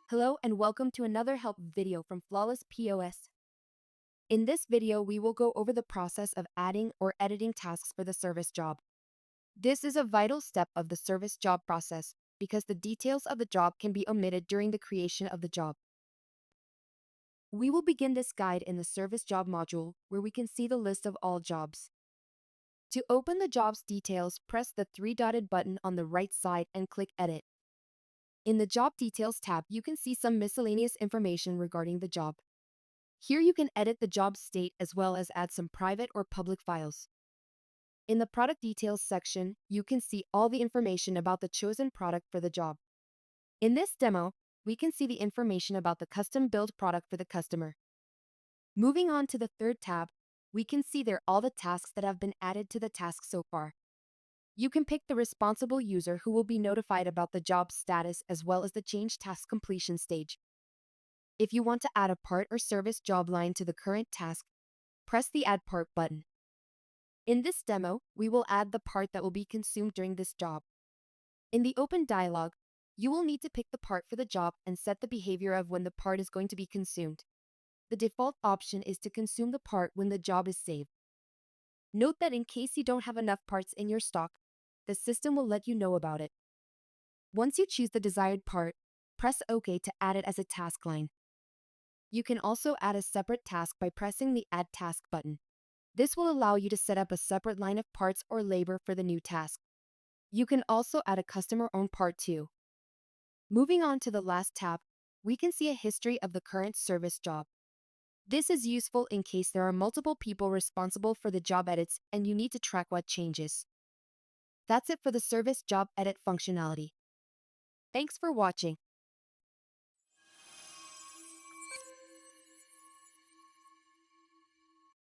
Hello and welcome to another help video from Flawless POS. In this video, we will go over the process of adding or editing tasks for the service job. This is a vital step of the service job process because the details of the job can be omitted during the creation of the job. We will begin this guide in the service job module where we can see the list of all jobs. To open the job's details, press the three-dotted button on the right side and click Edit. In the Job Details tab, you can see some miscellaneous information regarding the job. Here you can edit the job state as well as add some private or public files. In the Product Details section, you can see all the information about the chosen product for the job. In this demo, we can see the information about the custom-built product for the customer. Moving on to the third tab, we can see there all the tasks that have been added to the task so far. You can pick the responsible user who will be notified about the job status as well as the change task completion stage. If you want to add a part or service job line to the current task, press the Add Part button. In this demo, we will add the part that will be consumed during this job. In the Open dialog, you will need to pick the part for the job and set the behavior of when the part is going to be consumed. The default option is to consume the part when the job is saved. Note that in case you don't have enough parts in your stock, the system will let you know about it. Once you choose the desired part, press OK to add it as a task line. You can also add a separate task by pressing the Add Task button. This will allow you to set up a separate line of parts or labor for the new task. You can also add a customer-owned part too. Moving on to the last tab, we can see a history of the current service job. This is useful in case there are multiple people responsible for the job edits and you need to track what changes. That's it for the service job edit functionality. Thanks for watching.